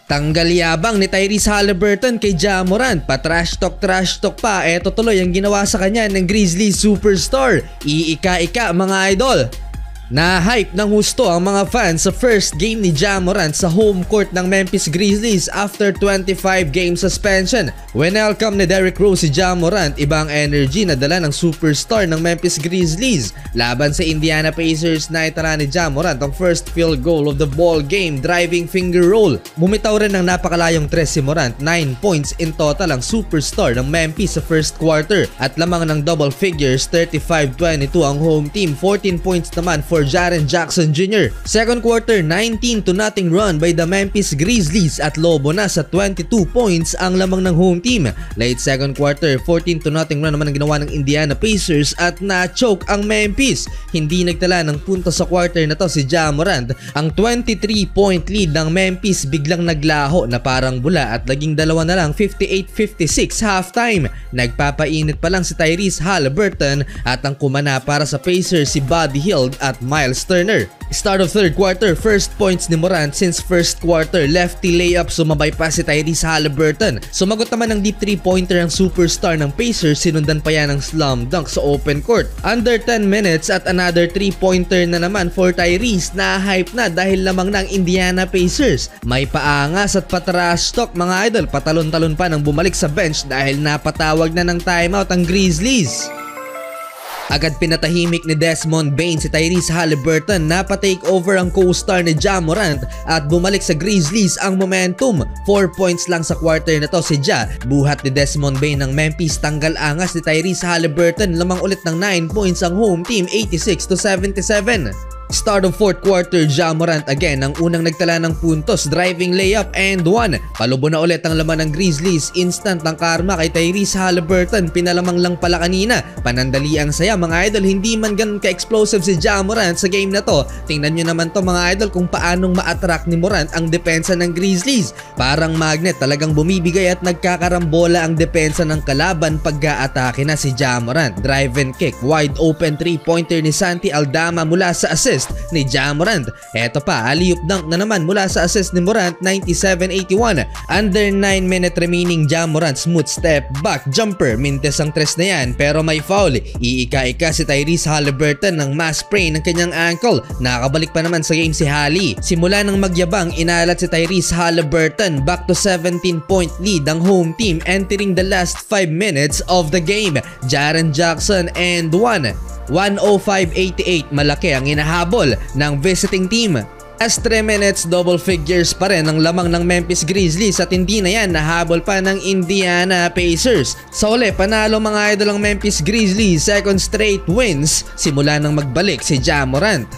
Tanggal yabang ni Tyrese Haliburton kay Ja Morant, pa-trash talk pa, eto tuloy ang ginawa sa kanya ng Grizzlies superstar. Iika-ika mga idol. Na-hype ng husto ang mga fans sa first game ni Ja Morant sa home court ng Memphis Grizzlies after 25 game suspension. Welcome ni Derrick Rose si Ja Morant, ibang energy na dala ng superstar ng Memphis Grizzlies. Laban sa Indiana Pacers na itala ni Ja Morant ang first field goal of the ball game, driving finger roll. Bumitaw rin ng napakalayong tres si Morant, 9 points in total ang superstar ng Memphis sa first quarter at lamang ng double figures, 35-22 ang home team, 14 points naman for Jaren Jackson Jr. Second quarter, 19-0 run by the Memphis Grizzlies at lobo na sa 22 points ang lamang ng home team. Late second quarter, 14-0 run naman ang ginawa ng Indiana Pacers at na-choke ang Memphis. Hindi nagtala ng punto sa quarter na to si Ja Morant. Ang 23-point lead ng Memphis biglang naglaho na parang bula at naging dalawa na lang, 58-56 halftime. Nagpapainit pa lang si Tyrese Haliburton at ang kumana para sa Pacers si Buddy Hield at Miles Turner. Start of third quarter, first points ni Morant since first quarter, lefty layup, sumabay pa si Tyrese Haliburton. Sumagot naman ng deep 3-pointer ang superstar ng Pacers, sinundan pa yan ng slam dunk sa open court. Under 10 minutes at another 3-pointer na naman for Tyrese, na-hype na dahil lamang ng Indiana Pacers. May paangas at patrash talk mga idol, patalon-talon pa nang bumalik sa bench dahil napatawag na ng timeout ang Grizzlies. Agad pinatahimik ni Desmond Bane si Tyrese Haliburton, napatake over ang co-star ni Ja Morant at bumalik sa Grizzlies ang momentum. 4 points lang sa quarter na to si Ja. Buhat ni Desmond Bane ng Memphis, tanggal angas ni Tyrese Haliburton, lamang ulit ng 9 points ang home team, 86-77. Start of fourth quarter, Ja Morant again ang unang nagtala ng puntos, driving layup and one. Palubo na ulit ang laman ng Grizzlies, instant ng karma kay Tyrese Haliburton, pinalamang lang pala kanina. Panandali ang saya mga idol, hindi man ganun ka-explosive si Ja Morant sa game na to. Tingnan nyo naman to mga idol kung paanong ma-attract ni Morant ang depensa ng Grizzlies. Parang magnet, talagang bumibigay at nagkakarambola ang depensa ng kalaban pagka-atake na si Ja Morant. Drive and kick, wide open 3-pointer ni Santi Aldama mula sa assist ni Ja Morant. Eto pa, alley-oop dunk na naman mula sa assist ni Morant, 97-81. Under 9 minute remaining, Ja Morant smooth step back jumper, mintes ang tres na yan pero may foul. Iika-ika si Tyrese Haliburton ng mass sprain ng kanyang ankle. Nakabalik pa naman sa game si Hali. Simula ng magyabang, inalat si Tyrese Haliburton, back to 17-point lead ang home team entering the last 5 minutes of the game. Jaren Jackson and one. 105-88, malaki ang inahabol ng visiting team. As 3 minutes, double figures pa rin ang lamang ng Memphis Grizzlies at hindi na yan nahabol pa ng Indiana Pacers. Sa uli, panalo mga idol ang Memphis Grizzlies, second straight wins simula nang magbalik si Ja Morant.